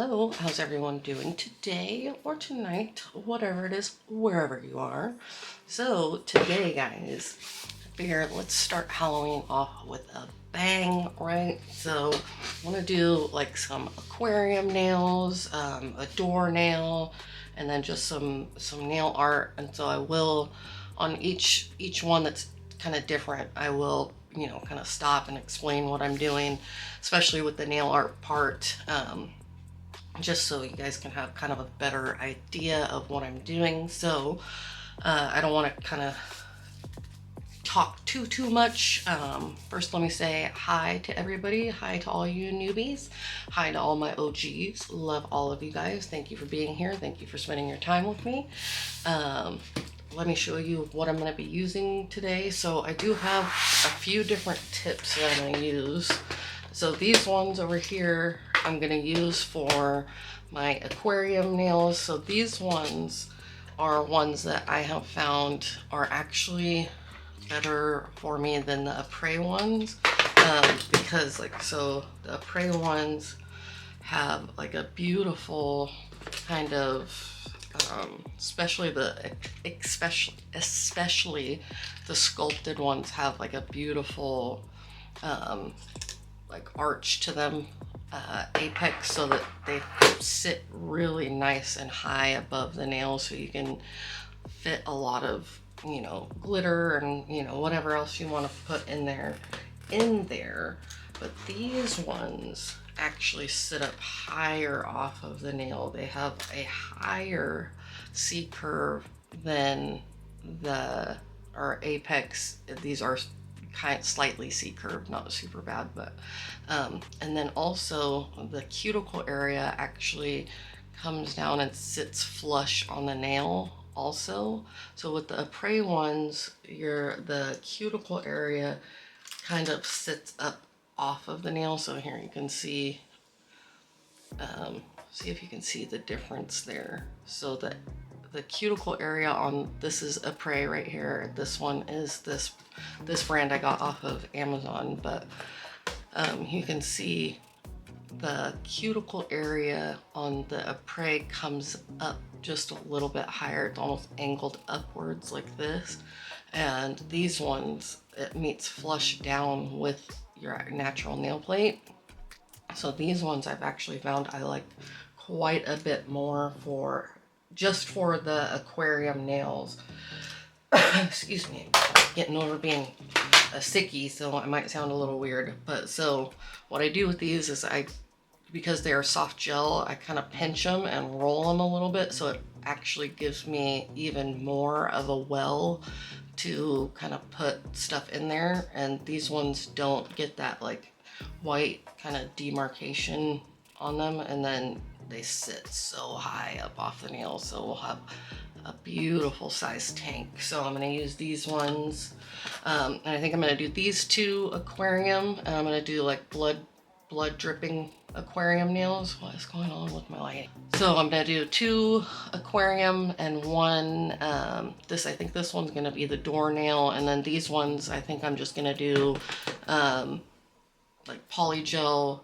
Hello, how's everyone doing today or tonight, whatever it is, wherever you are. So today, guys, I figured let's start Halloween off with a bang, right? So I want to do like some aquarium nails, a door nail, and then just some nail art. And so I will, on each one that's kind of different, I will, you know, kind of stop and explain what I'm doing, especially with the nail art part. Just so you guys can have kind of a better idea of what I'm doing. So I don't want to kind of talk too much. First, let me say hi to everybody. Hi to all you newbies. Hi to all my OGs. Love all of you guys. Thank you for being here. Thank you for spending your time with me. Let me show you what I'm going to be using today. So I do have a few different tips that I'm going to use. So these ones over here I'm going to use for my aquarium nails. So these ones are ones that I have found are actually better for me than the Apres ones, because so the Apres ones have like a beautiful kind of especially the sculpted ones have like a beautiful like arch to them, apex, so that they sit really nice and high above the nail, so you can fit a lot of, you know, glitter and, you know, whatever else you want to put in there. But these ones actually sit up higher off of the nail. They have a higher C curve than the apex. These are kind of slightly C-curved, not super bad, but and then also the cuticle area actually comes down and sits flush on the nail also. So with the Apres ones, the cuticle area kind of sits up off of the nail. So here you can see if you can see the difference there. So that the cuticle area on this is Apres right here. This one is this brand I got off of Amazon, but you can see the cuticle area on the Apres comes up just a little bit higher. It's almost angled upwards like this. And these ones, it meets flush down with your natural nail plate. So these ones I've actually found I like quite a bit more for just for the aquarium nails. Excuse me, getting over being a sickie, so I might sound a little weird. But so what I do with these is because they are soft gel, I kind of pinch them and roll them a little bit, so it actually gives me even more of a well to kind of put stuff in there. And these ones don't get that like white kind of demarcation on them, and then they sit so high up off the nail, so we'll have a beautiful sized tank. So I'm going to use these ones, and I think I'm going to do these two aquarium, and I'm going to do like blood dripping aquarium nails. What is going on with my lighting? So I'm going to do 2 aquarium and 1 I think this one's going to be the door nail, and then these ones I think I'm just going to do like polygel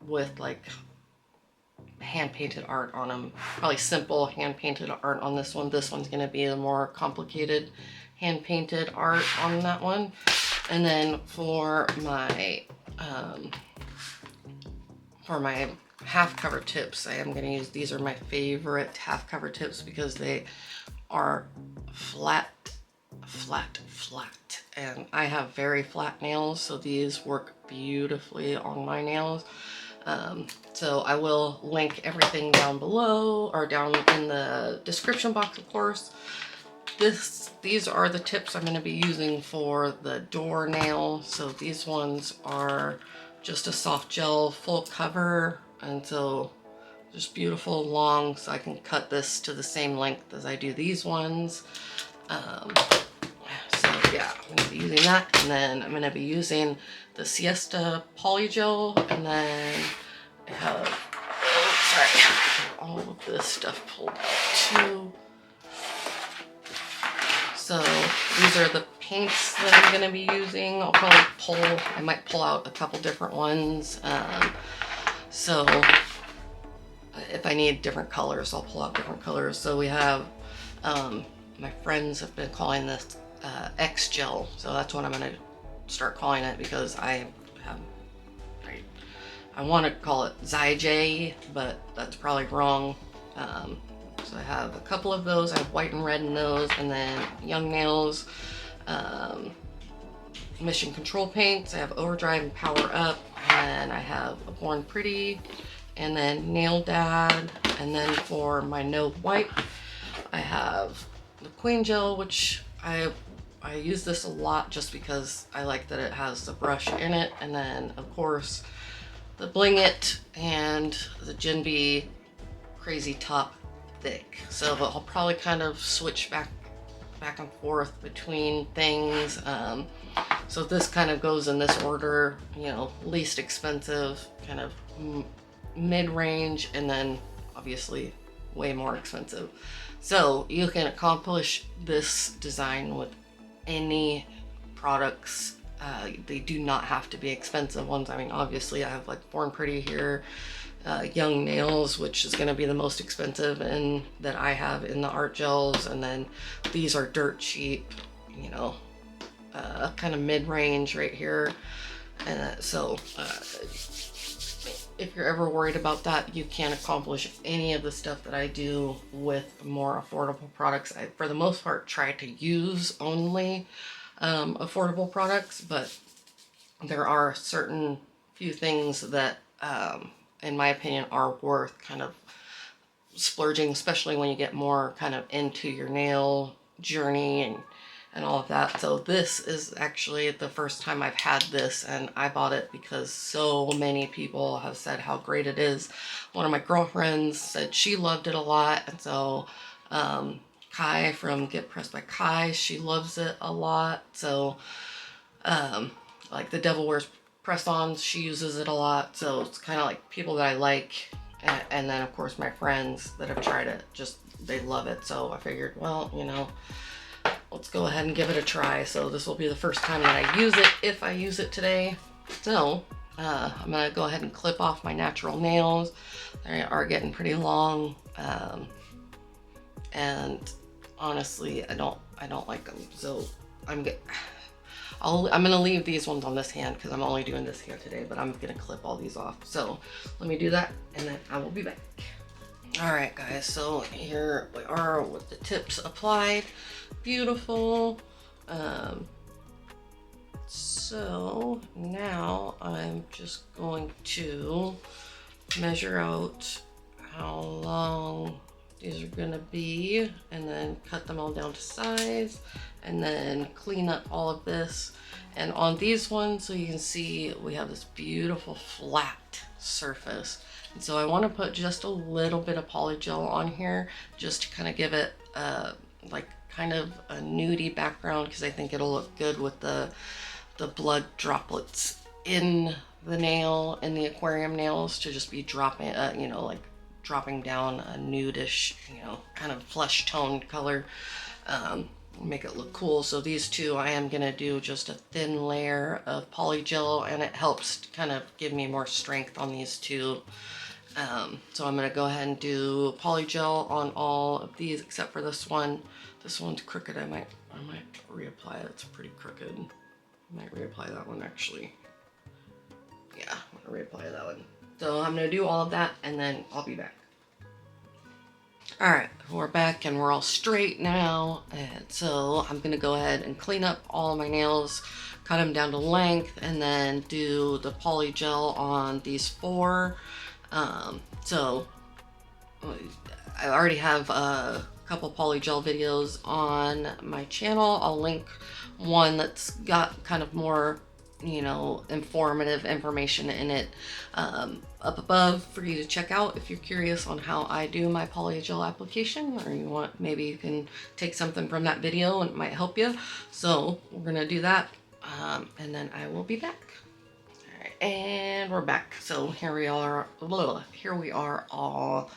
with like hand painted art on them. Probably simple hand painted art on this one. This one's going to be the more complicated hand painted art on that one. And then for my half cover tips, I am going to use, these are my favorite half cover tips because they are flat, and I have very flat nails, so these work beautifully on my nails. So I will link everything down below, or down in the description box, of course. These are the tips I'm going to be using for the door nail. So these ones are just a soft gel full cover, and so just beautiful long, so I can cut this to the same length as I do these ones. So yeah, I'm going to be using that, and then I'm going to be using the Siesta Polygel, and then I have, all of this stuff pulled out too. So these are the paints that I'm going to be using. I might pull out a couple different ones. So if I need different colors, I'll pull out different colors. So we have, my friends have been calling this X gel. So that's what I'm gonna start calling it, because I have, I want to call it Zyj, but that's probably wrong. So I have a couple of those. I have white and red in those, and then Young Nails, Mission Control paints. I have Overdrive and Power Up, and I have a Born Pretty, and then Nail Dad. And then for my no wipe, I have the Queen Gel, which I use this a lot just because I like that it has the brush in it. And then of course the Bling It and the Jinbei Crazy Top Thick. So I'll probably kind of switch back and forth between things. So this kind of goes in this order, you know, least expensive, kind of mid-range, and then obviously way more expensive. So you can accomplish this design with any products. They do not have to be expensive ones. I mean, obviously I have like Born Pretty here, Young Nails, which is going to be the most expensive and that I have in the art gels, and then these are dirt cheap, you know, kind of mid-range right here. And so if you're ever worried about that, you can accomplish any of the stuff that I do with more affordable products. I, for the most part, try to use only affordable products, but there are certain few things that, in my opinion, are worth kind of splurging, especially when you get more kind of into your nail journey and all of that. So this is actually the first time I've had this, and I bought it because so many people have said how great it is. One of my girlfriends said she loved it a lot, and so Kai from Get Pressed by Kai, she loves it a lot. So like the Devil Wears press-ons, she uses it a lot. So it's kind of like people that I like, and then of course my friends that have tried it, just they love it. So I figured, well, you know, let's go ahead and give it a try. So this will be the first time that I use it, if I use it today. So I'm gonna go ahead and clip off my natural nails. They are getting pretty long, and honestly, I don't like them. So I'm gonna leave these ones on this hand because I'm only doing this hand today, but I'm gonna clip all these off. So let me do that, and then I will be back. All right, guys, so here we are with the tips applied. Beautiful. So now I'm just going to measure out how long these are gonna be, and then cut them all down to size, and then clean up all of this. And on these ones, so you can see we have this beautiful flat surface. And so I want to put just a little bit of polygel on here just to kind of give it like kind of a nudie background, because I think it'll look good with the blood droplets in the nail, in the aquarium nails, to just be dropping, you know, like dropping down a nudish, you know, kind of flesh toned color. Make it look cool. So these two, I am gonna do just a thin layer of polygel, and it helps kind of give me more strength on these two. So I'm gonna go ahead and do polygel on all of these except for this one. This one's crooked. I might reapply it. It's pretty crooked. I might reapply that one actually. Yeah, I'm gonna reapply that one. So I'm gonna do all of that, and then I'll be back. All right, we're back and we're all straight now. And so I'm gonna go ahead and clean up all of my nails, cut them down to length, and then do the polygel on these four. So I already have a couple polygel videos on my channel. I'll link one that's got kind of more, you know, informative information in it up above for you to check out if you're curious on how I do my polygel application, or you want, maybe you can take something from that video and it might help you. So we're gonna do that, and then I will be back. All right, and we're back. So here we are all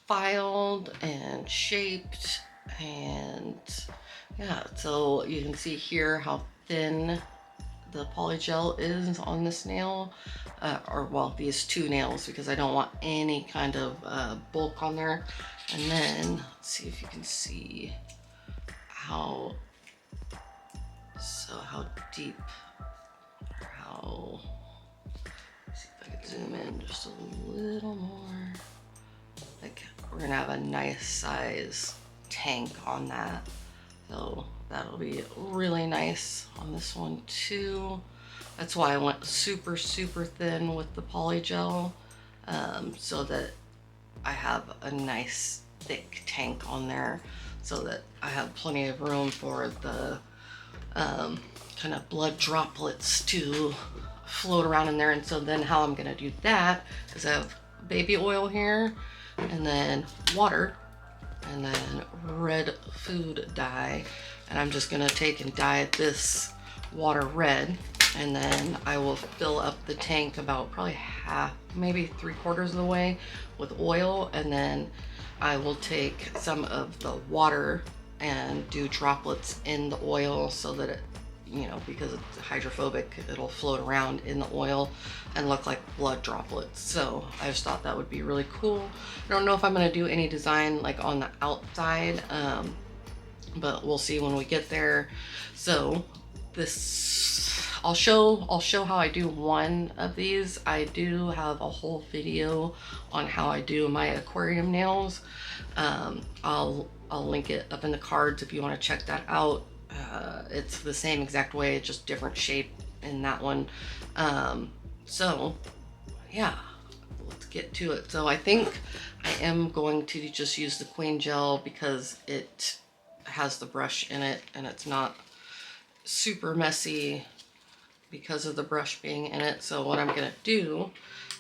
filed and shaped, and yeah, so you can see here how thin the polygel is on this nail, or well, these two nails, because I don't want any kind of bulk on there. And then let's see if you can see how deep, or how, let's see if I can zoom in just a little more. Like, we're gonna have a nice size tank on that, so that'll be really nice on this one too. That's why I went super thin with the polygel, so that I have a nice thick tank on there, so that I have plenty of room for the kind of blood droplets to float around in there. And so then how I'm gonna do that is I have baby oil here, and then water, and then red food dye, and I'm just gonna take and dye this water red, and then I will fill up the tank about probably half, maybe 3/4 of the way with oil, and then I will take some of the water and do droplets in the oil so that it, you know, because it's hydrophobic, it'll float around in the oil and look like blood droplets. So I just thought that would be really cool. I don't know if I'm going to do any design like on the outside, but we'll see when we get there. So this, I'll show how I do one of these. I do have a whole video on how I do my aquarium nails. I'll link it up in the cards if you want to check that out. It's the same exact way, just different shape in that one. So yeah, let's get to it. So I think I am going to just use the queen gel because it has the brush in it and it's not super messy because of the brush being in it. So what I'm gonna do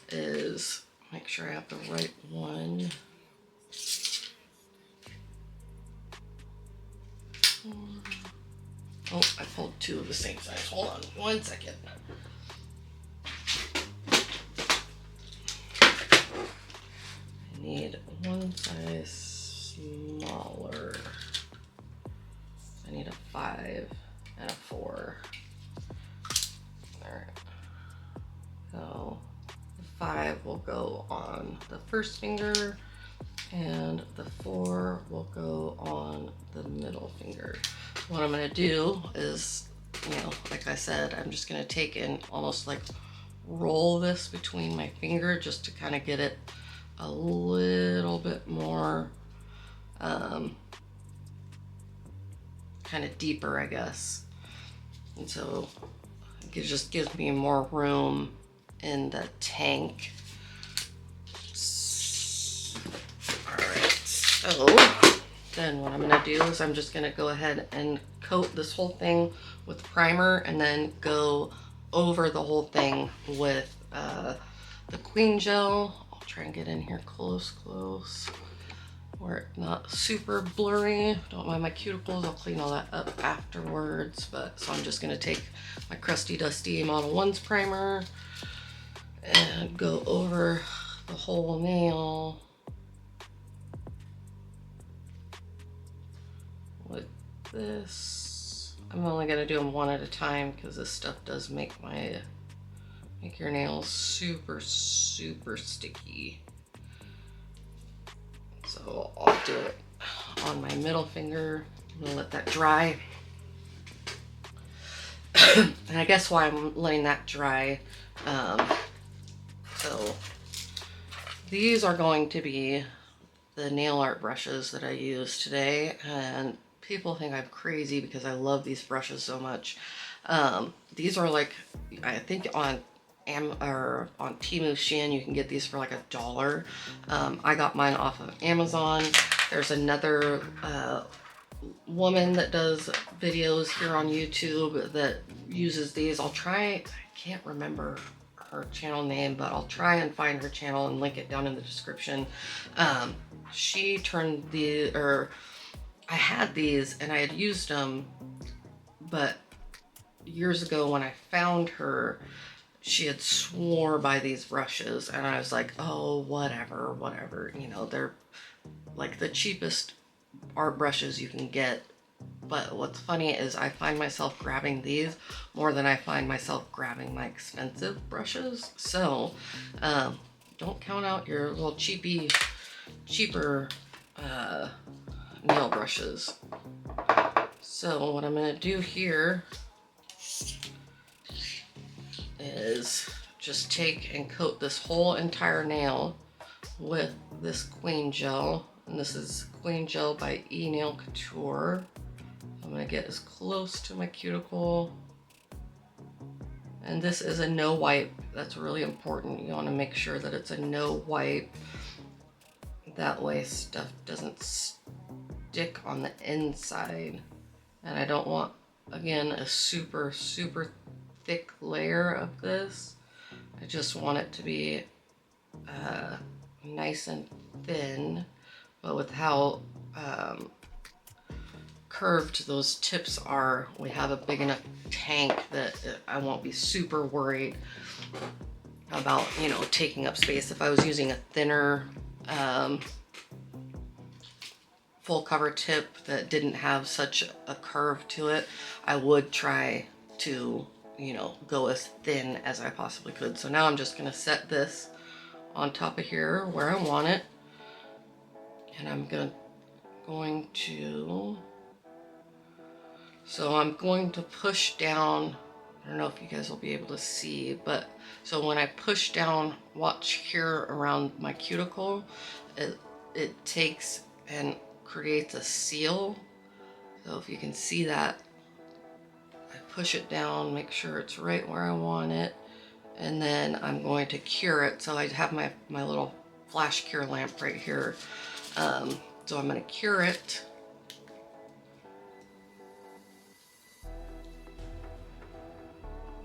is make sure I have the right one. Oh, I pulled two of the same size. Hold on one second. I need one size smaller. I need a 5 and a 4. Alright. So the 5 will go on the first finger, and the 4 will go on the middle finger. What I'm gonna do is, you know, like I said, I'm just gonna take and almost like roll this between my finger just to kind of get it a little bit more kind of deeper, I guess. And so it just gives me more room in the tank. All right, so then what I'm gonna do is I'm just gonna go ahead and coat this whole thing with primer, and then go over the whole thing with the queen gel. I'll try and get in here close, where it's not super blurry. Don't mind my cuticles, I'll clean all that up afterwards. But so I'm just gonna take my crusty dusty Model 1's primer and go over the whole nail with this. I'm only gonna do them one at a time because this stuff does make your nails super sticky. So I'll do it on my middle finger. I'm gonna let that dry. And I guess why I'm letting that dry, so these are going to be the nail art brushes that I use today, and people think I'm crazy because I love these brushes so much. These are like, I think on Temu Shein you can get these for like $1. I got mine off of Amazon. There's another woman that does videos here on YouTube that uses these. I'll try, I can't remember her channel name, but I'll try and find her channel and link it down in the description. She turned I had these and I had used them, but years ago when I found her, she had swore by these brushes, and I was like, oh, whatever, you know, they're like the cheapest art brushes you can get But what's funny is I find myself grabbing these more than I find myself grabbing my expensive brushes. So don't count out your little cheaper nail brushes. So what I'm gonna do here is just take and coat this whole entire nail with this Queen Gel. And this is Queen Gel by Nail Couture. I'm gonna get as close to my cuticle. And this is a no wipe. That's really important. You wanna make sure that it's a no wipe. That way stuff doesn't stick on the inside. And I don't want, again, a super thick layer of this. I just want it to be nice and thin, but with how curved those tips are, we have a big enough tank that I won't be super worried about, you know, taking up space. If I was using a thinner full cover tip that didn't have such a curve to it, I would try to, you know, go as thin as I possibly could. So now I'm just gonna set this on top of here where I want it, and I'm going to push down. I don't know if you guys will be able to see, but so when I push down, watch here around my cuticle, it takes and creates a seal. So if you can see that, I push it down, make sure it's right where I want it, and then I'm going to cure it. So I have my little flash cure lamp right here. So I'm going to cure it.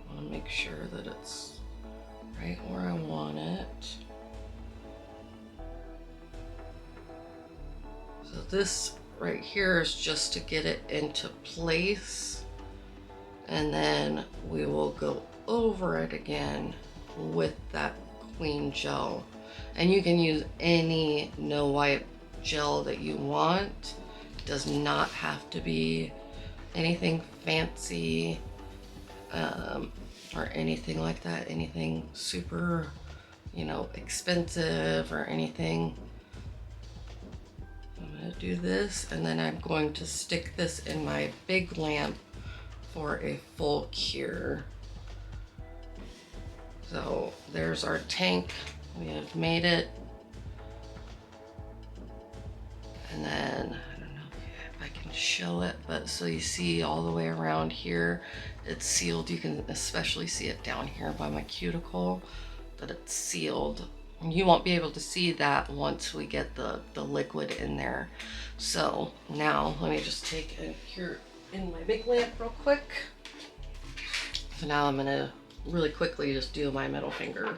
I want to make sure that it's right where I want it. So this right here is just to get it into place, and then we will go over it again with that Queen Gel. And you can use any no wipe gel that you want. It does not have to be anything fancy or anything like that, anything super, you know, expensive or anything. I'm gonna do this, and then I'm going to stick this in my big lamp for a full cure. So there's our tank. We have made it. And then, I don't know if I can show it, but so you see all the way around here, it's sealed. You can especially see it down here by my cuticle, that it's sealed. You won't be able to see that once we get the liquid in there. So now let me just take and cure in my big lamp real quick. So now I'm gonna really quickly just do my middle finger.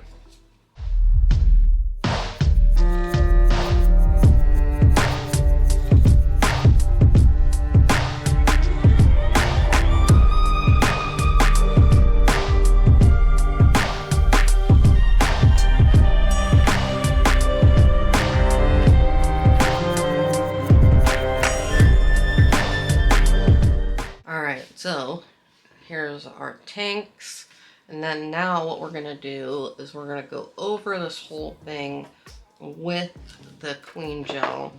So here's our tanks, and then now what we're gonna do is we're gonna go over this whole thing with the Queen Gel,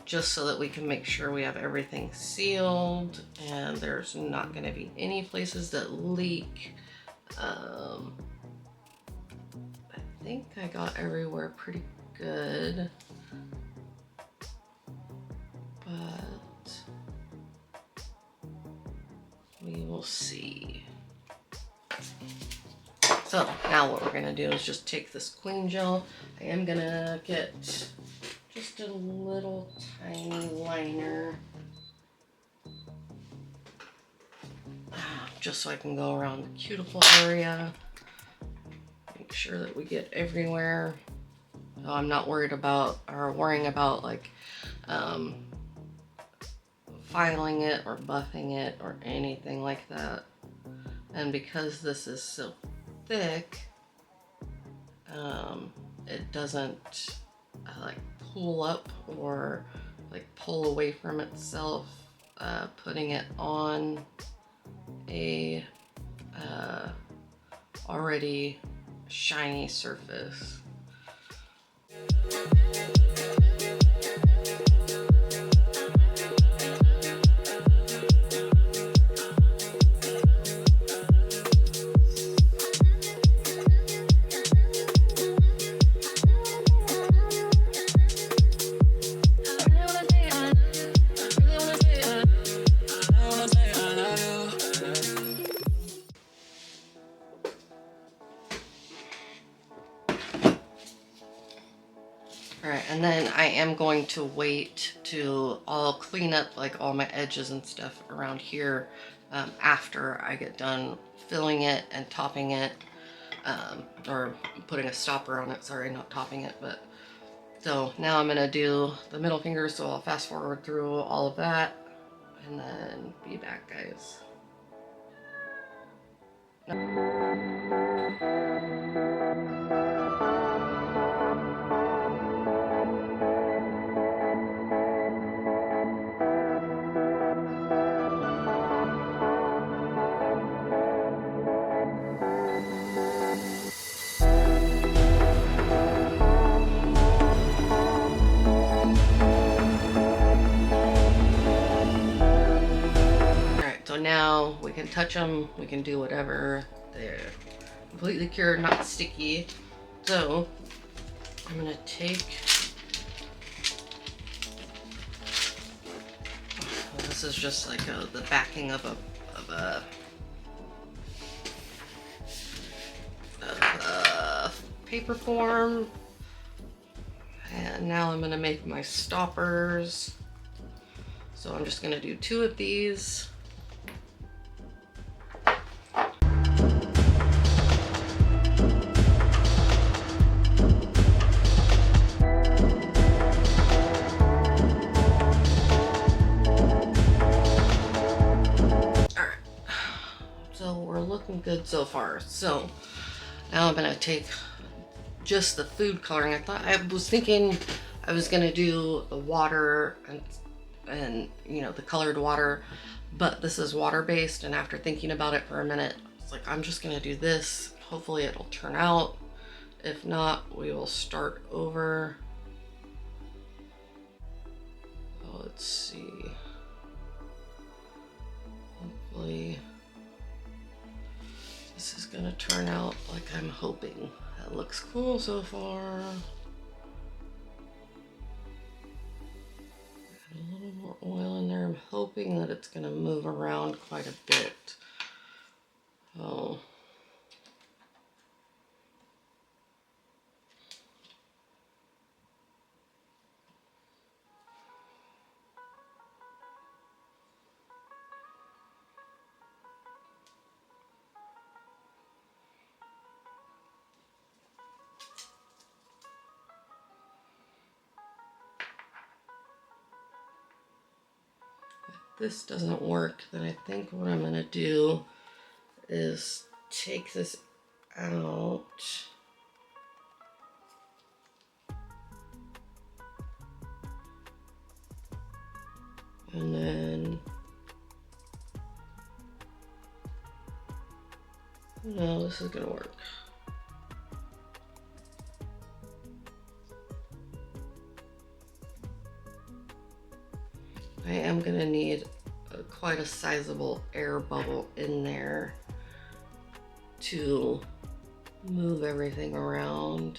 just so that we can make sure we have everything sealed and there's not gonna be any places that leak. I think I got everywhere pretty good, but we will see. So now what we're gonna do is just take this Queen Gel. I am gonna get just a little tiny liner, just so I can go around the cuticle area, make sure that we get everywhere. So I'm not worried about, or worrying about like filing it or buffing it or anything like that. And because this is so thick, it doesn't like pull up or like pull away from itself putting it on a already shiny surface. Alright, and then I am going to wait to I'll clean up like all my edges and stuff around here after I get done filling it and topping it, or putting a stopper on it, sorry, not topping it. But so now I'm gonna do the middle finger, so I'll fast forward through all of that and then be back, guys. So now we can touch them, we can do whatever. They're completely cured, not sticky. So I'm gonna take, well, this is just like the backing of a paper form. And now I'm gonna make my stoppers. So I'm just gonna do 2 of these. Looking good so far. So now I'm gonna take just the food coloring. I was thinking I was gonna do the water and you know, the colored water, but this is water based, and after thinking about it for a minute, it's like I'm just gonna do this. Hopefully it'll turn out. If not, we will start over. Oh, let's see. Hopefully this is gonna turn out like I'm hoping. That looks cool so far. Got a little more oil in there. I'm hoping that it's gonna move around quite a bit. Oh. This doesn't work, then I think what I'm gonna do is take this out and then no, this is gonna work. I am gonna need quite a sizable air bubble in there to move everything around.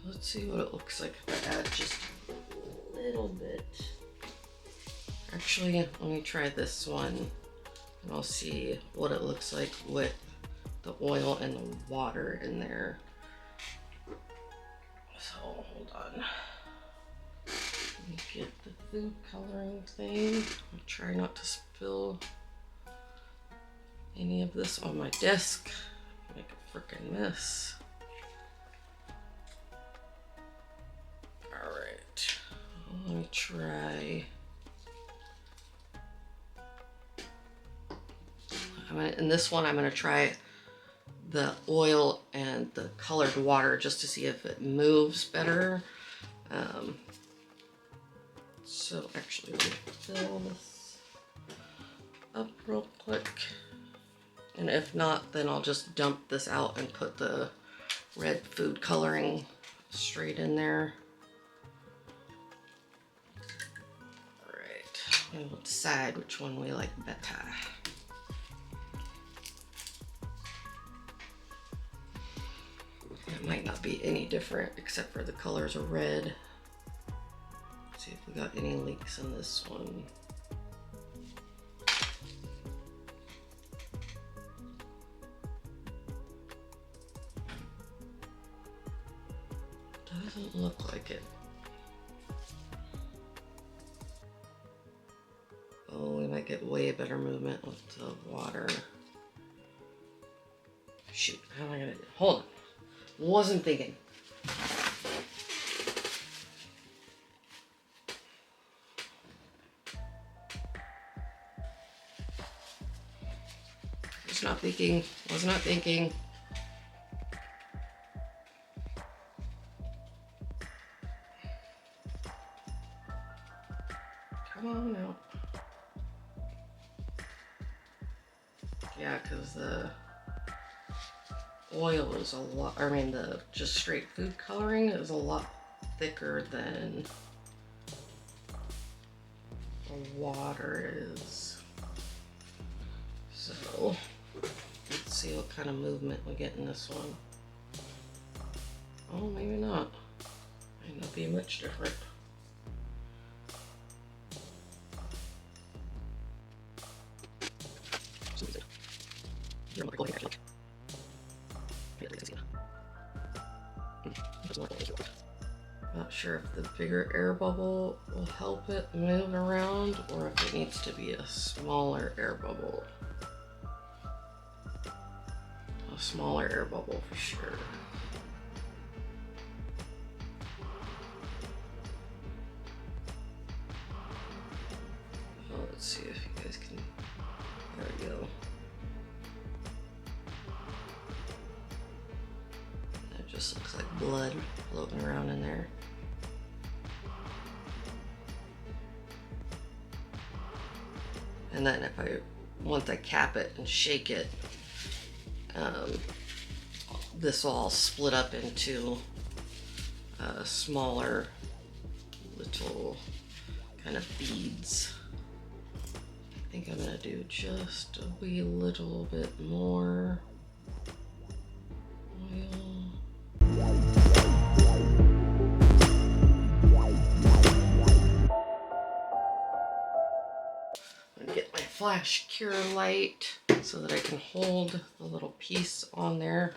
Let's see what it looks like if I add just a little bit. Actually, let me try this one and I'll see what it looks like with the oil and the water in there. So hold on. Let me get the food coloring thing. I'll try not to spill any of this on my desk. Make a freaking mess. Alright, let me try. In this one, I'm gonna try the oil and the colored water just to see if it moves better. So actually, let me fill this up real quick. And if not, then I'll just dump this out and put the red food coloring straight in there. All right, and we'll decide which one we like better. It might not be any different except for the colors are red. Let's see if we got any leaks in this one. Doesn't look like it. Oh, we might get way better movement with the water. Shoot, how am I gonna do? Hold on. Wasn't thinking. Was not thinking. Was not thinking. Come on now. Yeah, because the oil is a lot, I mean the just straight food coloring is a lot thicker than the water is. So let's see what kind of movement we get in this one. Oh, maybe not. Might not be much different. Not sure if the bigger air bubble will help it move around or if it needs to be a smaller air bubble. A smaller air bubble for sure. Oh, let's see if you guys can, there we go. It just looks like blood floating around in there. And then once I cap it and shake it, this will all split up into smaller little kind of beads. I think I'm gonna do just a wee little bit more oil. Get my flash cure light so that I can hold a little piece on there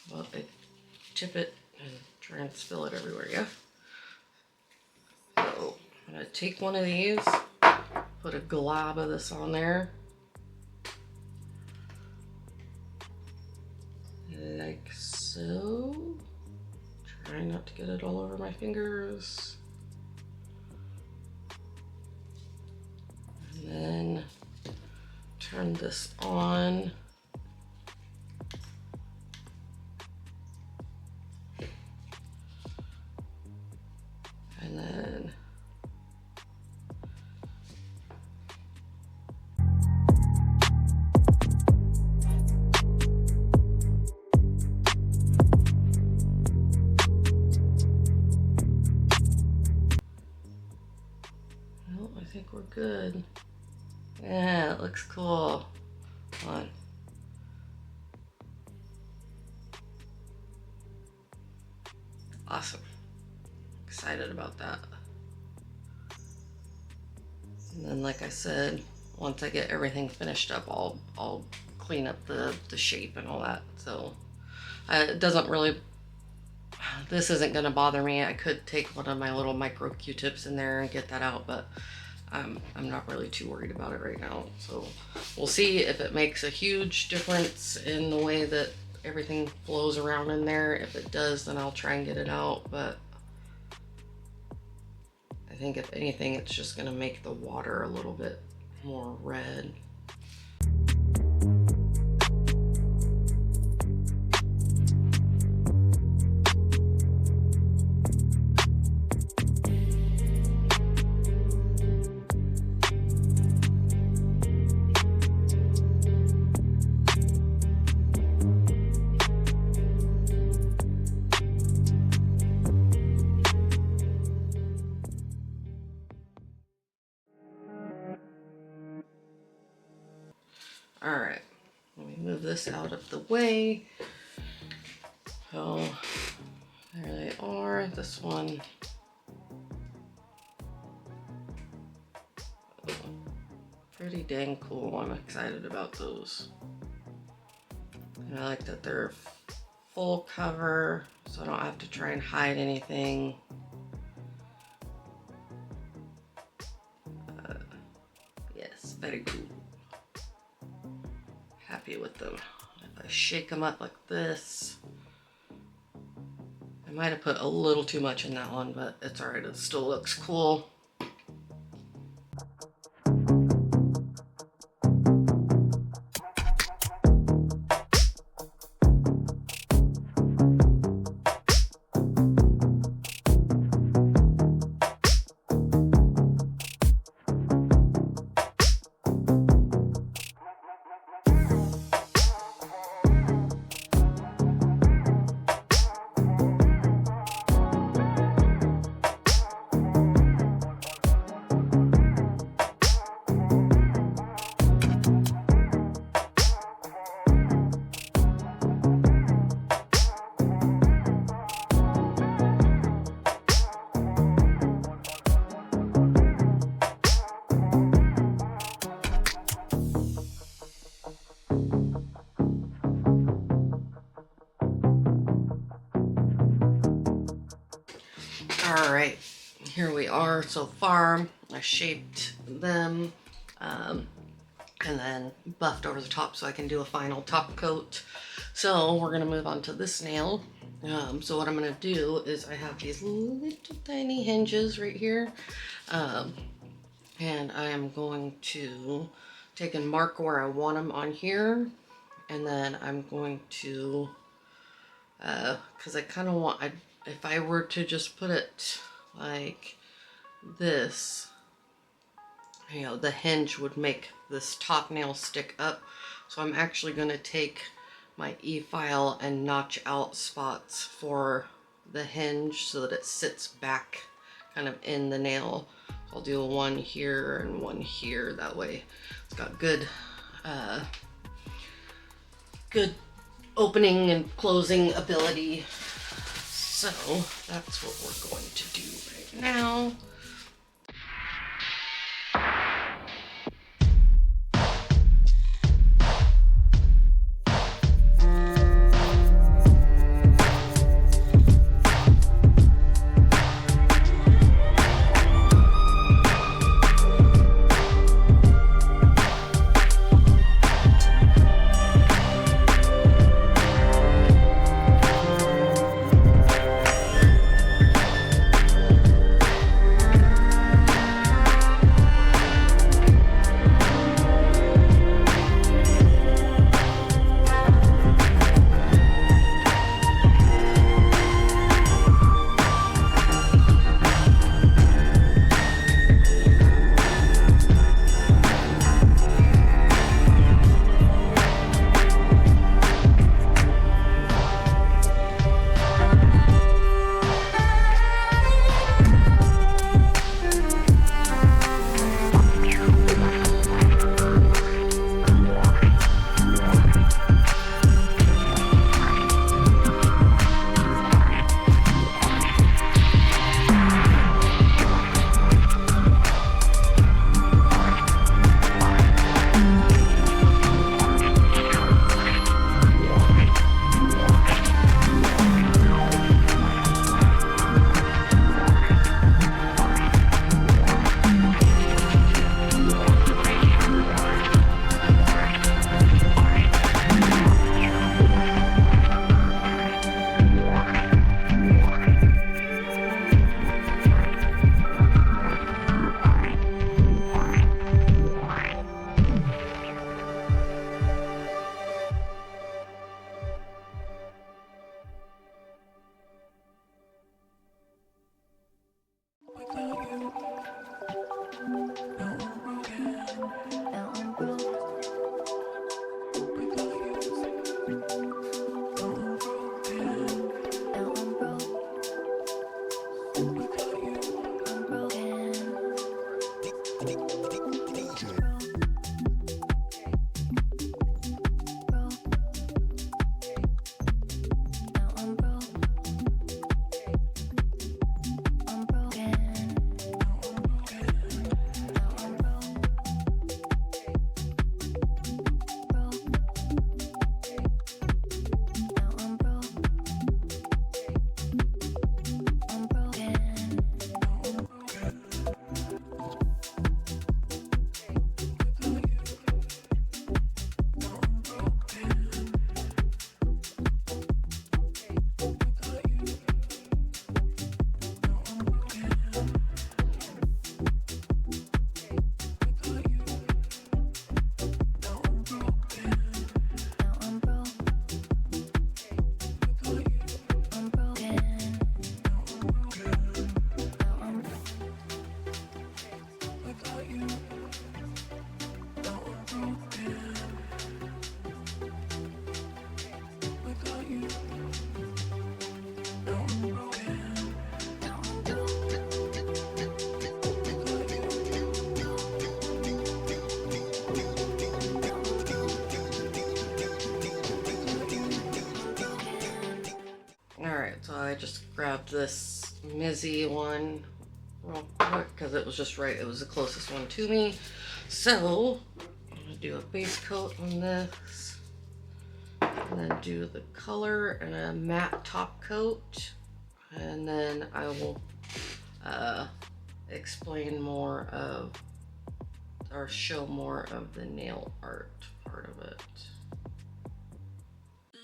while I tip it and try and spill it everywhere, yeah? So I'm gonna take one of these, put a glob of this on there, like so. Try not to get it all over my fingers. And then turn this on. And then well, I think we're good. Yeah, it looks cool. Come on. Awesome. Excited about that. And then, like I said, once I get everything finished up, I'll clean up the shape and all that. So it doesn't really, this isn't gonna bother me. I could take one of my little micro Q-tips in there and get that out, but I'm not really too worried about it right now. So we'll see if it makes a huge difference in the way that everything flows around in there. If it does, then I'll try and get it out, but I think if anything, it's just gonna make the water a little bit more red. All right, let me move this out of the way. So there they are. This one. Pretty dang cool. I'm excited about those. And I like that they're full cover, so I don't have to try and hide anything. Yes, very cool. Happy with them. If I shake them up like this, I might have put a little too much in that one, but it's alright. It still looks cool. All right, here we are so far. I shaped them and then buffed over the top so I can do a final top coat. So we're gonna move on to this nail. So what I'm gonna do is I have these little tiny hinges right here. And I am going to take and mark where I want them on here. And then I'm going to, cause I kind of want, if I were to just put it like this, you know, the hinge would make this top nail stick up. So I'm actually going to take my E-file and notch out spots for the hinge so that it sits back kind of in the nail. I'll do one here and one here. That way it's got good, good opening and closing ability. So that's what we're going to do right now. grab this Mizzy one real quick because it was just right. It was the closest one to me. So I'm gonna do a base coat on this, and then do the color and a matte top coat, and then I will explain more of, or show more of the nail art part of it.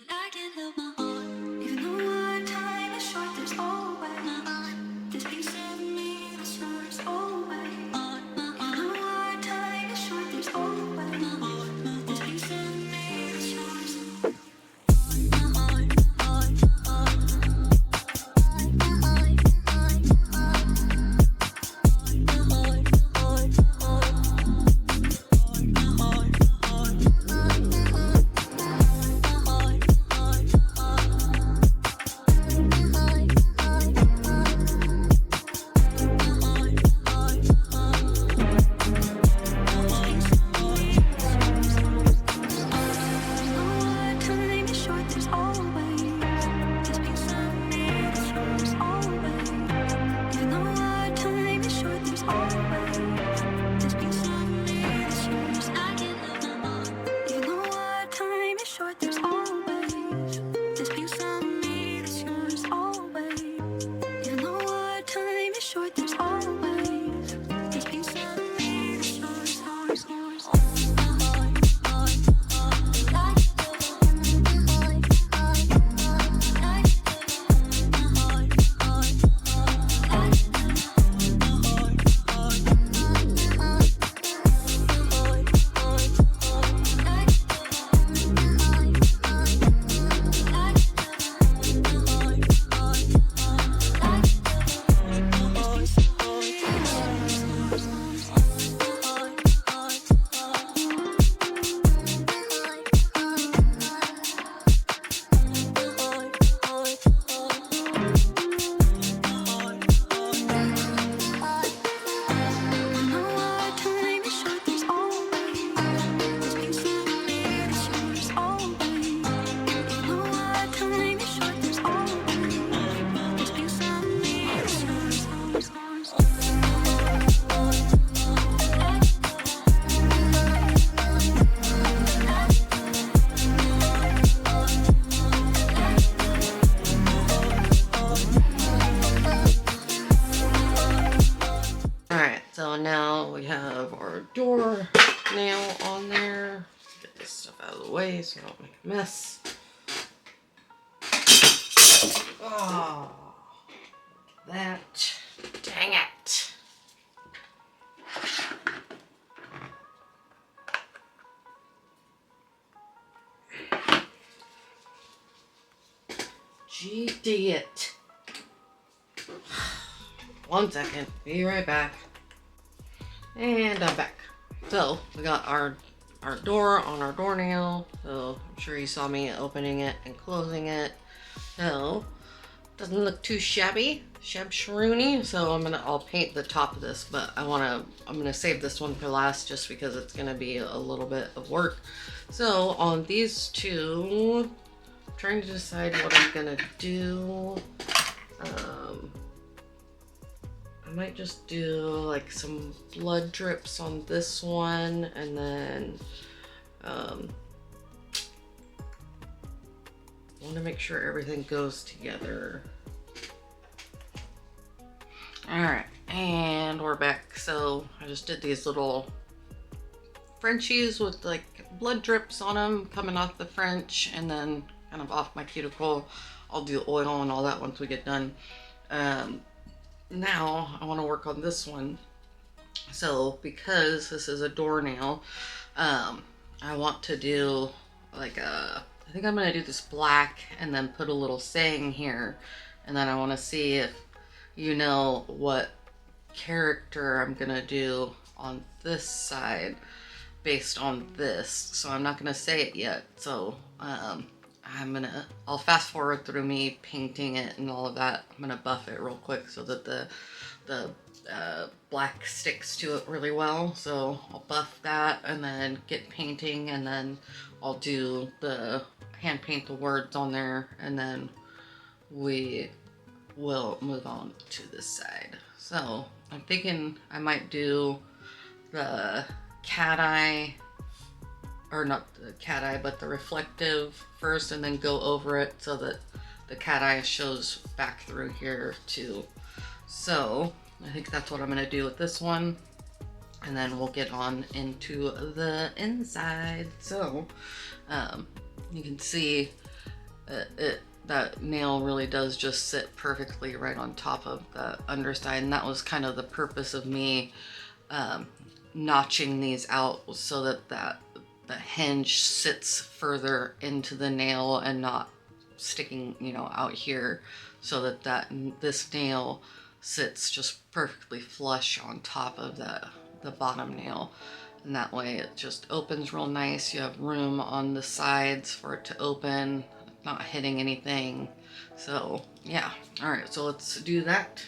I can't help my heart, even though our time is short, there's always this piece of me that's yours always. Even though our time is short, there's always this piece of me that's yours. So now we have our door nail on there. Get this stuff out of the way so I don't make a mess. Oh, that. Dang it. GD it. 1 second. Be right back. And I'm back. So we got our door on our doornail. So I'm sure you saw me opening it and closing it. So doesn't look too shabby, shabsharoony. So I'll paint the top of this, but I'm gonna save this one for last just because it's gonna be a little bit of work. So on these two, I'm trying to decide what I'm gonna do. I might just do like some blood drips on this one, and then I want to make sure everything goes together. Alright, and we're back. So I just did these little Frenchies with like blood drips on them coming off the French, and then kind of off my cuticle. I'll do oil and all that once we get done. Now I want to work on this one. So because this is a doornail, I want to do like I think I'm gonna do this black and then put a little saying here, and then I want to see if you know what character I'm gonna do on this side based on this. So I'm not gonna say it yet. So I'll fast forward through me painting it and all of that. I'm gonna buff it real quick so that the black sticks to it really well. So I'll buff that and then get painting, and then I'll do the hand paint the words on there, and then we we'll move on to this side. So I'm thinking I might do the cat eye, or not the cat eye, but the reflective first, and then go over it so that the cat eye shows back through here too. So I think that's what I'm gonna do with this one, and then we'll get on into the inside. So you can see that nail really does just sit perfectly right on top of the underside, and that was kind of the purpose of me notching these out, so that the hinge sits further into the nail and not sticking, you know, out here, so that this nail sits just perfectly flush on top of the bottom nail, and that way it just opens real nice. You have room on the sides for it to open, not hitting anything. So yeah, all right, so let's do that.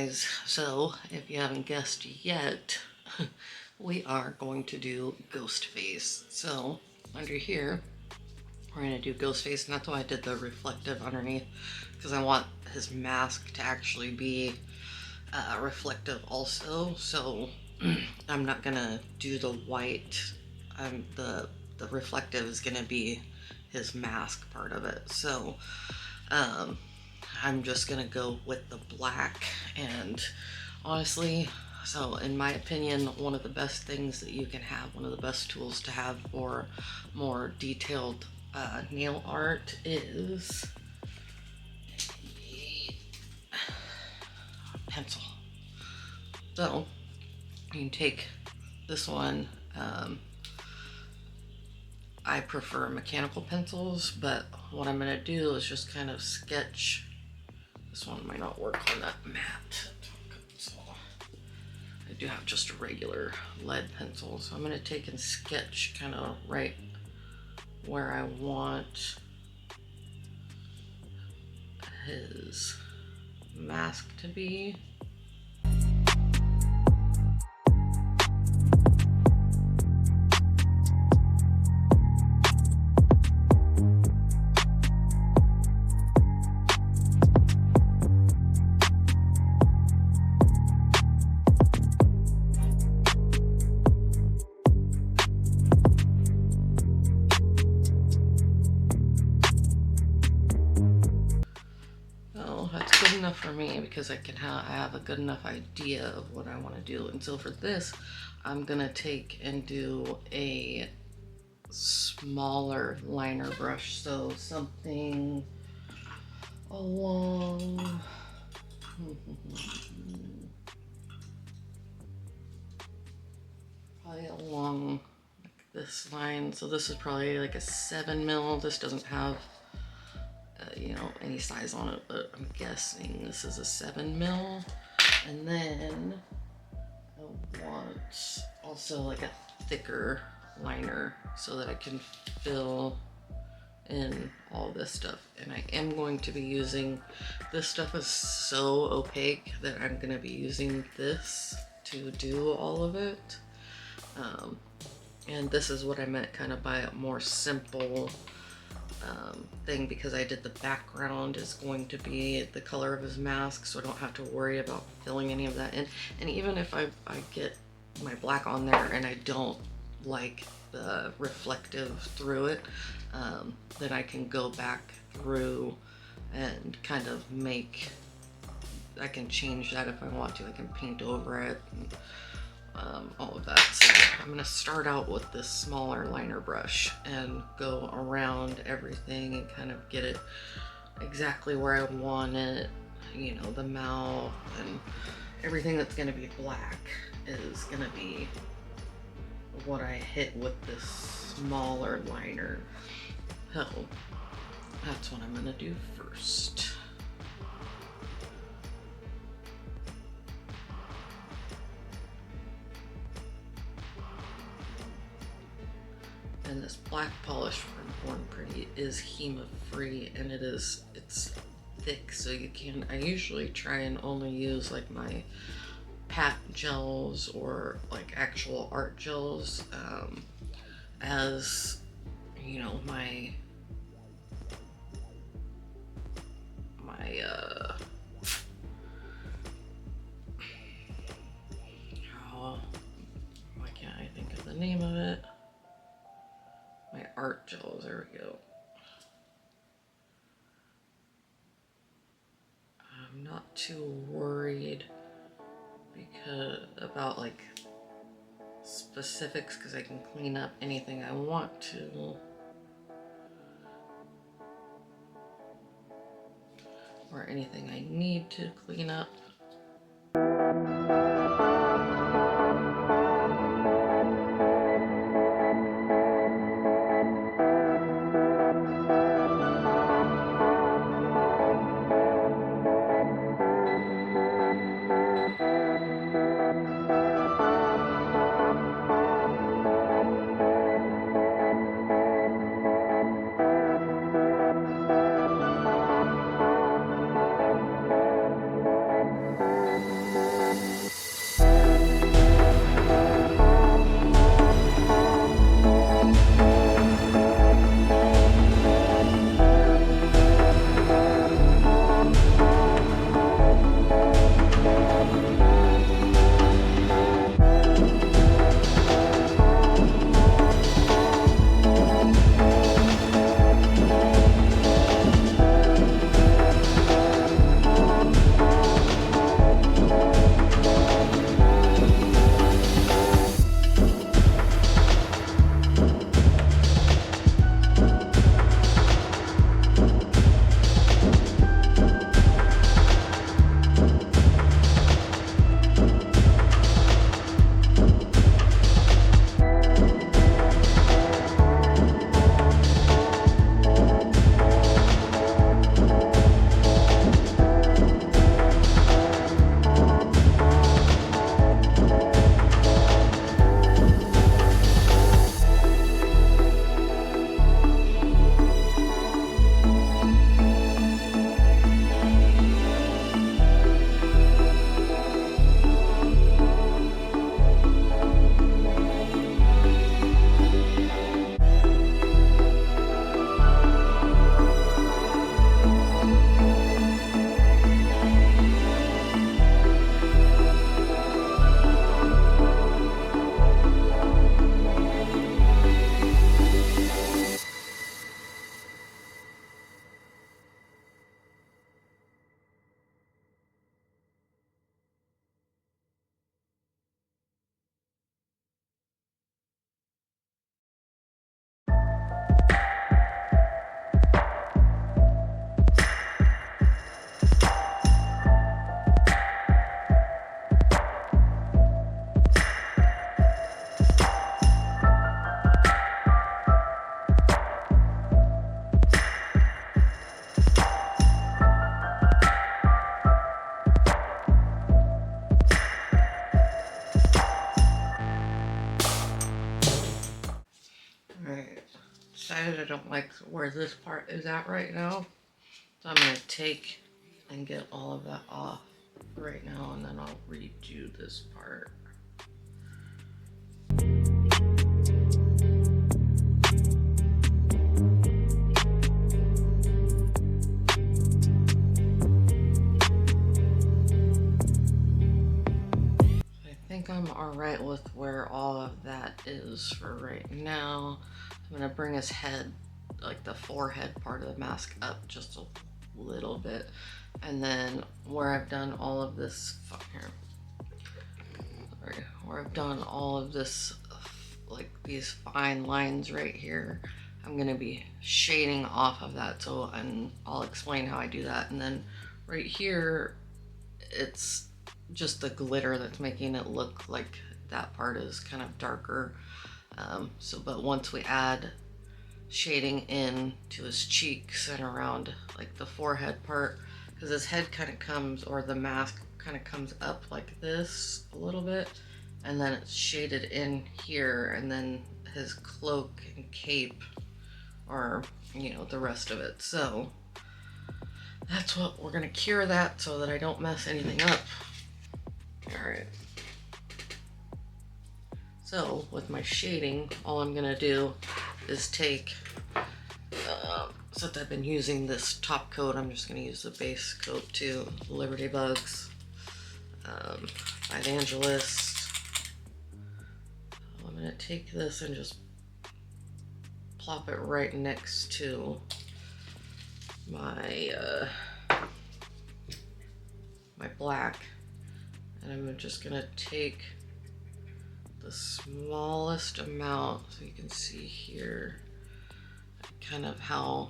guys, so if you haven't guessed yet, we are going to do ghost face. So under here, we're going to do ghost face, and that's why I did the reflective underneath, because I want his mask to actually be reflective also. So I'm not going to do the white. The reflective is going to be his mask part of it. So I'm just gonna go with the black. And honestly, so in my opinion, one of the best things that you can have, one of the best tools to have for more detailed nail art is a pencil. So you can take this one. I prefer mechanical pencils, but what I'm gonna do is just kind of sketch. This one might not work on that mat, so I do have just a regular lead pencil. So I'm going to take and sketch kind of right where I want his mask to be. Enough for me, because I have a good enough idea of what I want to do. And so for this, I'm gonna take and do a smaller liner brush, so something along probably along like this line. So this is probably like a 7 mil. This doesn't have you know, any size on it, but I'm guessing this is a 7 mil. And then I want also like a thicker liner so that I can fill in all this stuff. And I am going to be using, this stuff is so opaque that I'm going to be using this to do all of it. And this is what I meant kind of by a more simple thing, because I did the background is going to be the color of his mask, so I don't have to worry about filling any of that in. And even if I get my black on there and I don't like the reflective through it, then I can go back through and kind of make, I can change that if I want to. I can paint over it and all of that. So I'm going to start out with this smaller liner brush and go around everything and kind of get it exactly where I want it. You know, the mouth and everything that's going to be black is going to be what I hit with this smaller liner. So that's what I'm going to do first. And this black polish from Born Pretty is HEMA free, and it's thick, so you can, I usually try and only use like my pat gels or like actual art gels as, you know, my why can't I think of the name of it? My art gels, there we go. I'm not too worried about like specifics, because I can clean up anything I want to. Or anything I need to clean up. decided I don't like where this part is at right now. So I'm going to take and get all of that off right now, and then I'll redo this part. I think I'm alright with where all of that is for right now. I'm going to bring his head, like the forehead part of the mask, up just a little bit, and then where I've done all of this where I've done all of this, like these fine lines right here, I'm gonna be shading off of that. So, and I'll explain how I do that. And then right here, it's just the glitter that's making it look like that part is kind of darker. But once we add shading in to his cheeks and around like the forehead part, because his head kind of comes, or the mask kind of comes up like this a little bit, and then it's shaded in here, and then his cloak and cape, or you know, the rest of it. So that's what we're gonna cure that, so that I don't mess anything up. All right. So with my shading, all I'm gonna do is take, since I've been using this top coat, I'm just gonna use the base coat too, Liberty Bugs, by Evangelist. I'm gonna take this and just plop it right next to my my black, and I'm just gonna take the smallest amount, so you can see here kind of how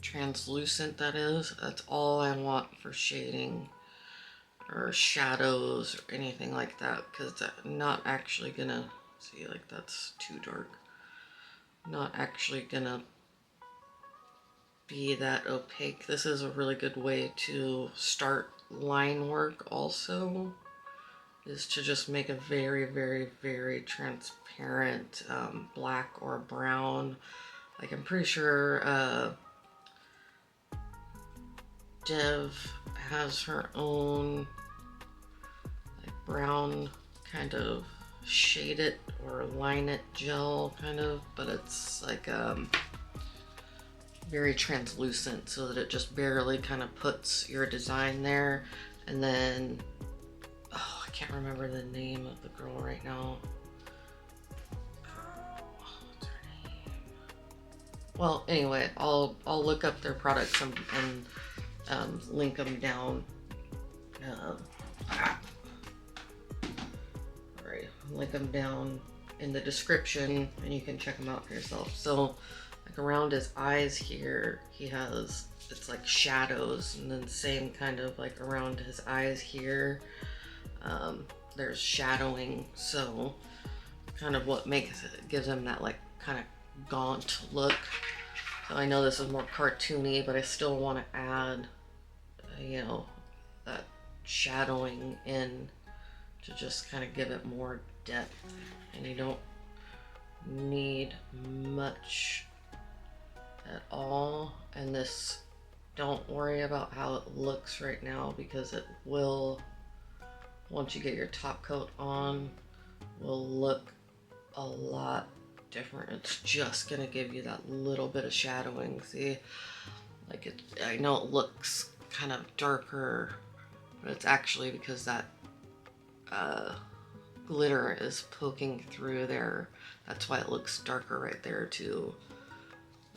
translucent that is. That's all I want for shading or shadows or anything like that, because I'm not actually gonna see, like that's too dark, not actually gonna be that opaque. This is a really good way to start line work also, is to just make a very, very, very transparent black or brown. Like I'm pretty sure Dev has her own like brown kind of shade it or line it gel kind of, but it's like very translucent, so that it just barely kind of puts your design there. And then I can't remember the name of the girl right now. What's her name? Well, anyway, I'll look up their products and link them down. Alright, link them down in the description, and you can check them out for yourself. So, like around his eyes here, he has, it's like shadows, and then same kind of like around his eyes here. There's shadowing, so kind of what makes it, gives him that like kind of gaunt look. So I know this is more cartoony, but I still want to add, you know, that shadowing in to just kind of give it more depth. And you don't need much at all. And this, don't worry about how it looks right now, because it will, once you get your top coat on, will look a lot different. It's just gonna give you that little bit of shadowing. See, like it, I know it looks kind of darker, but it's actually because that glitter is poking through there. That's why it looks darker right there too.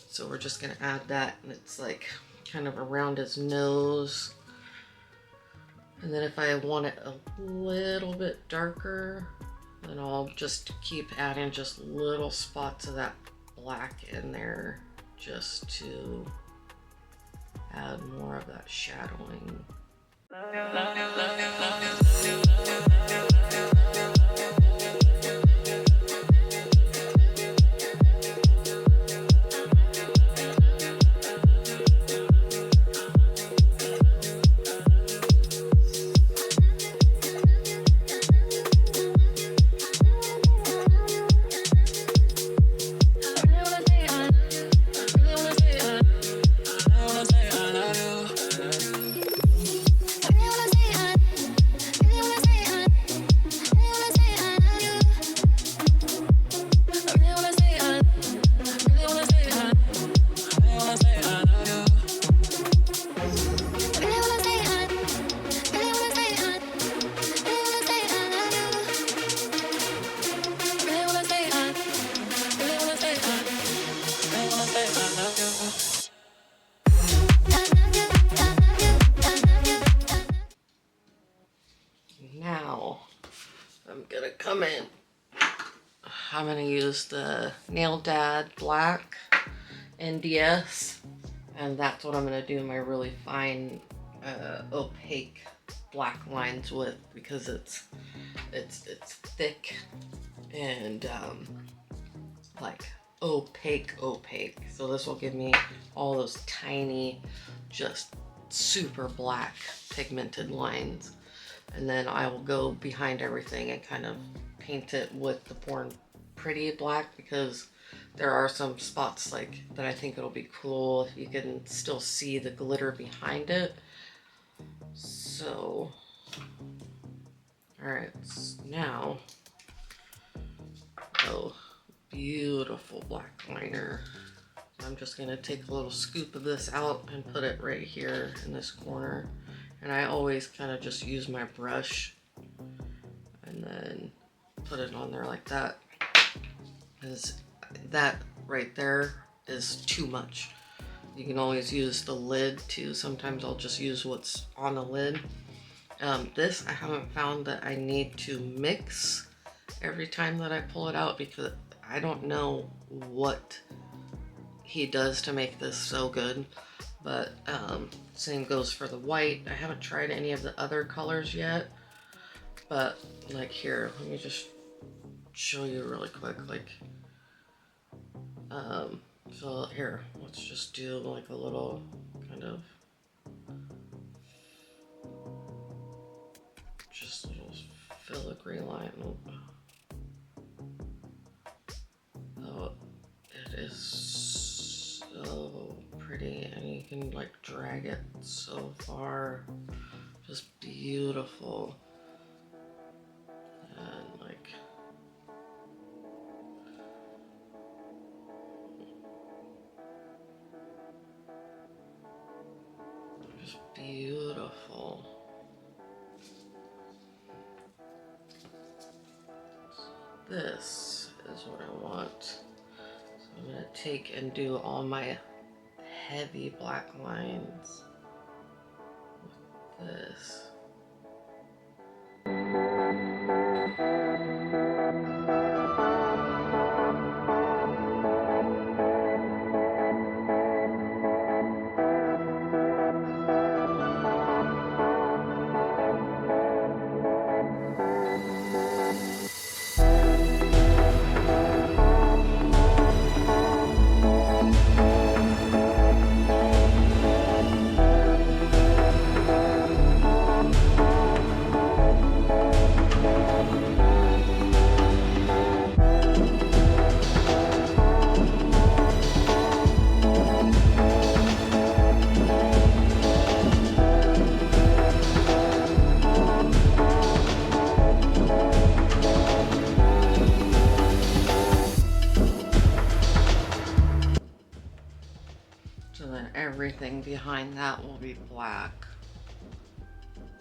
So we're just gonna add that, and it's like kind of around his nose. And then if I want it a little bit darker, then I'll just keep adding just little spots of that black in there, just to add more of that shadowing. I'm gonna use the Nail Dad Black NDS, and that's what I'm gonna do my really fine opaque black lines with, because it's thick and like opaque. So this will give me all those tiny, just super black pigmented lines, and then I will go behind everything and kind of paint it with the Born Pretty black, because there are some spots like that I think it'll be cool if you can still see the glitter behind it. So, all right, now, oh, beautiful black liner. I'm just gonna take a little scoop of this out and put it right here in this corner. And I always kind of just use my brush and then put it on there like that, because that right there is too much. You can always use the lid too. Sometimes I'll just use what's on the lid. This, I haven't found that I need to mix every time that I pull it out, because I don't know what he does to make this so good. But same goes for the white. I haven't tried any of the other colors yet, but like here, let me just show you really quick. Like, so here, let's just do like a little kind of, just a little filigree line. Oh, it is so pretty, and you can like drag it so far. Just beautiful. And like, just beautiful. This is what I want. So I'm gonna take and do all my heavy black lines with this. So then everything behind that will be black.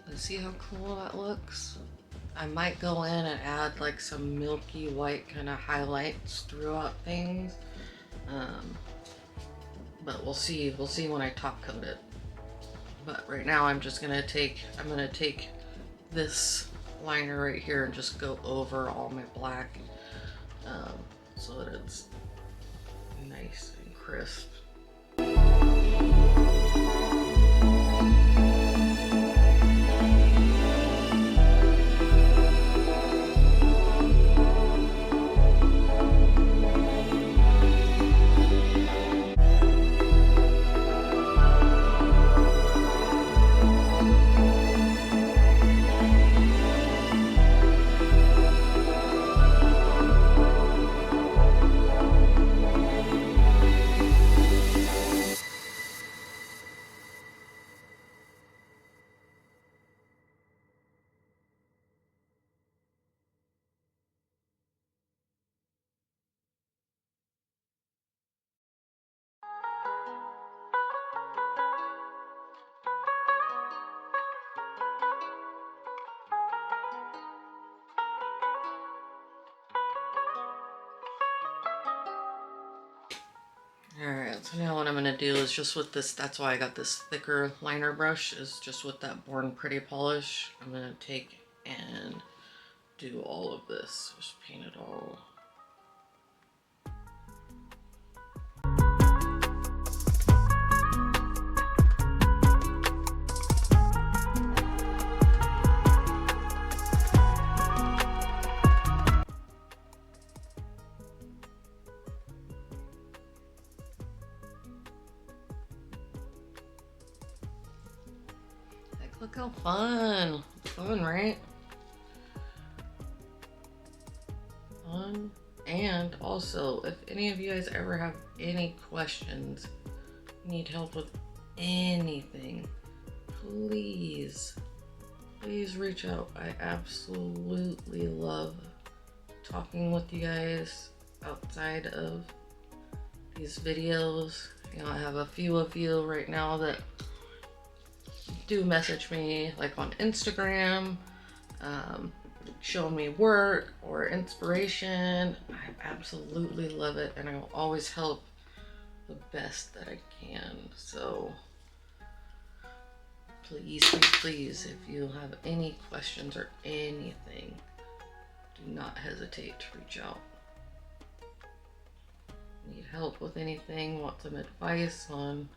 And see how cool that looks? I might go in and add like some milky white kind of highlights throughout things. But we'll see when I top coat it. But right now I'm gonna take this liner right here and just go over all my black, so that it's nice and crisp. Alright, so now what I'm going to do is just with this, that's why I got this thicker liner brush, is just with that Born Pretty polish, I'm going to take and do all of this. Just paint it all Look how fun. Fun, right? Fun. And also, if any of you guys ever have any questions, need help with anything, please reach out. I absolutely love talking with you guys outside of these videos. You know, I have a few of you right now that do message me, like on Instagram, showing me work or inspiration. I absolutely love it, and I will always help the best that I can. So please, if you have any questions or anything, do not hesitate to reach out. Need help with anything, want some advice on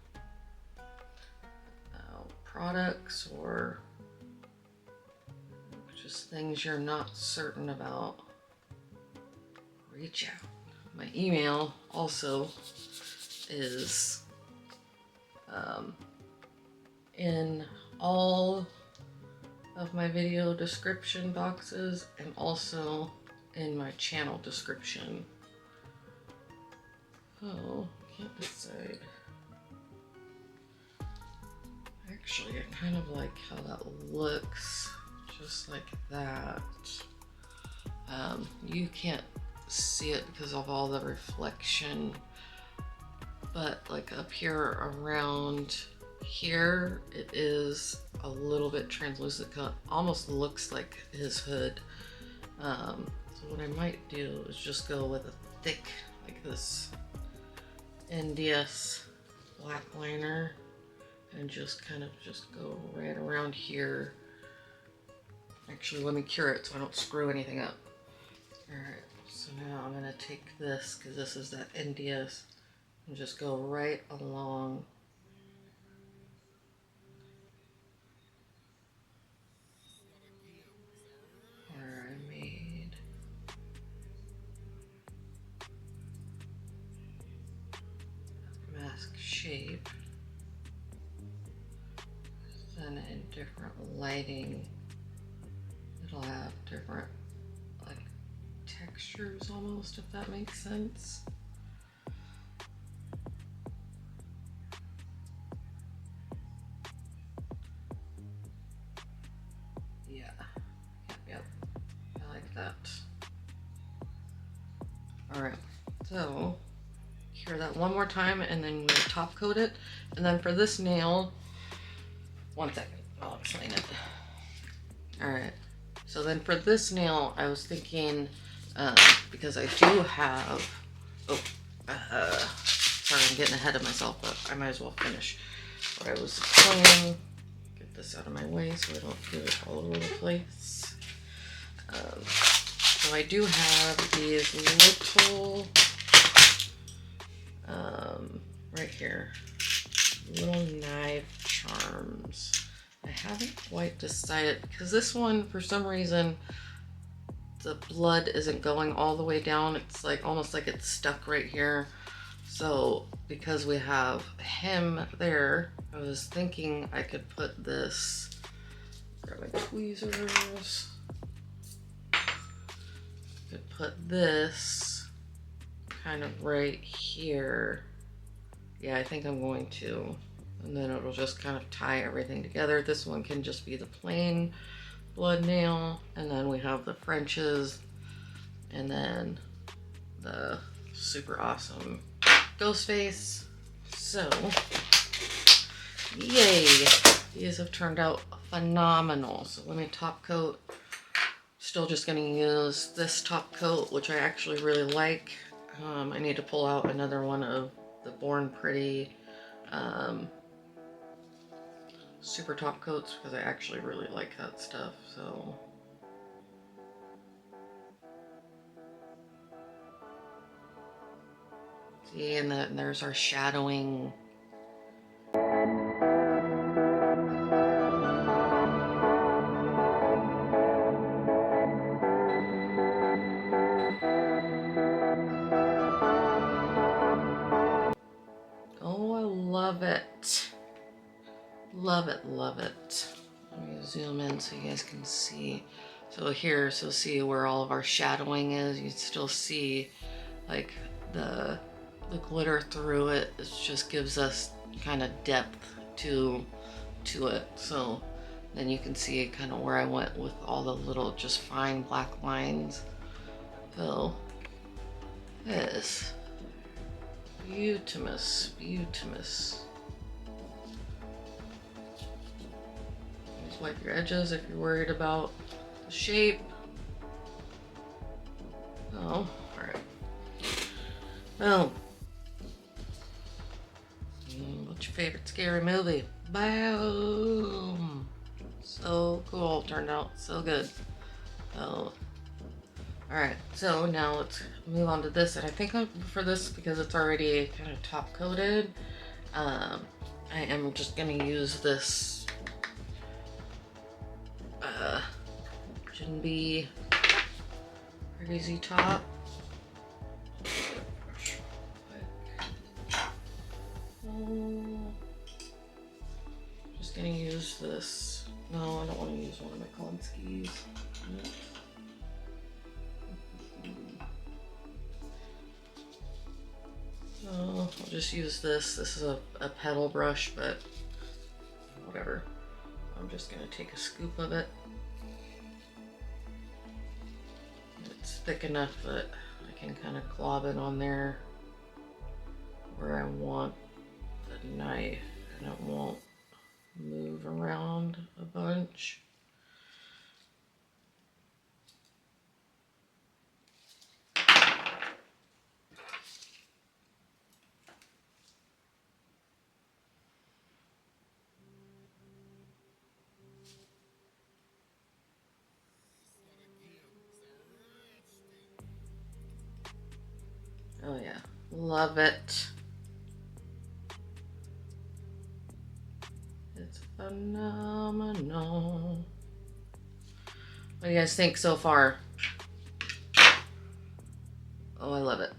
products or just things you're not certain about, reach out. My email also is in all of my video description boxes and also in my channel description. Oh, can't decide. Actually, I kind of like how that looks, just like that. You can't see it because of all the reflection, but like up here around here, it is a little bit translucent. It almost looks like his hood. So what I might do is just go with a thick, like this NDS black liner, and just kind of just go right around here. Actually, let me cure it so I don't screw anything up. Alright, so now I'm gonna take this, because this is that NDS, and just go right along. Where I made a mask shape. Then in different lighting, it'll have different like textures almost, if that makes sense. Yeah, yep, I like that. All right, so cure that one more time and then we top coat it. And then for this nail, one second, I'll explain it. All right, so then for this nail, I was thinking, because I do have, sorry, I'm getting ahead of myself, but I might as well finish what I was explaining. Get this out of my way so I don't get it all over the place. So I do have these little, right here, little knife charms. I haven't quite decided, because this one, for some reason, the blood isn't going all the way down. It's like almost like it's stuck right here. So because we have him there, I was thinking I could put this, grab my tweezers, could put this kind of right here. Yeah, I think I'm going to. And then it'll just kind of tie everything together. This one can just be the plain blood nail, and then we have the Frenches, and then the super awesome ghost face. So, yay! These have turned out phenomenal. So let me top coat. Still just gonna use this top coat, which I actually really like. I need to pull out another one of the Born Pretty super top coats, because I actually really like that stuff. So see, and then there's our shadowing. Oh, I love it. Love it, love it. Let me zoom in so you guys can see. So here, so see where all of our shadowing is. You still see like the glitter through it. It just gives us kind of depth to it. So then you can see kind of where I went with all the little just fine black lines. So this beautimous. Just wipe your edges if you're worried about the shape. Oh, alright. Well, what's your favorite scary movie? Boom! So cool, turned out so good. Oh, alright, so now let's move on to this, and I think for this, because it's already kind of top coated, I am just gonna use this Be crazy top. Just gonna use this. No, I don't want to use one of my Konskis. So I'll just use this. This is a pedal brush, but whatever. I'm just gonna take a scoop of it. It's thick enough that I can kind of glob it on there where I want the knife, and it won't move around a bunch. Oh yeah, love it. It's phenomenal. What do you guys think so far? Oh, I love it.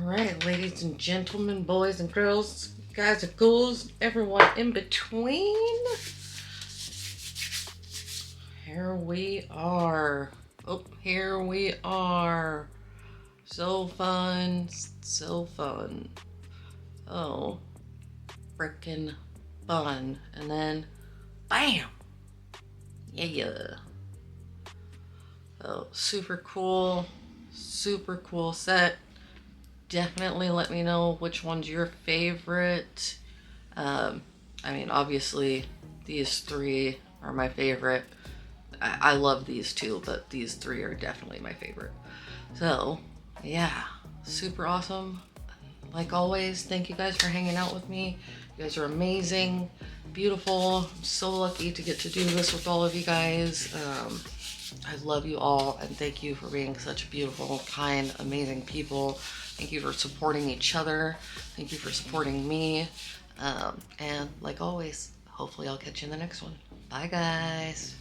All right, ladies and gentlemen, boys and girls, guys and ghouls, everyone in between. Here we are. Oh, here we are. So fun, so fun. Oh, frickin' fun. And then, bam! Yeah. Oh, super cool set. Definitely let me know which one's your favorite. I mean, obviously, these three are my favorite. I love these two, but these three are definitely my favorite. So, yeah, super awesome. Like always, thank you guys for hanging out with me. You guys are amazing, beautiful. I'm so lucky to get to do this with all of you guys. I love you all, and thank you for being such beautiful, kind, amazing people. Thank you for supporting each other. Thank you for supporting me. And like always, hopefully I'll catch you in the next one. Bye, guys.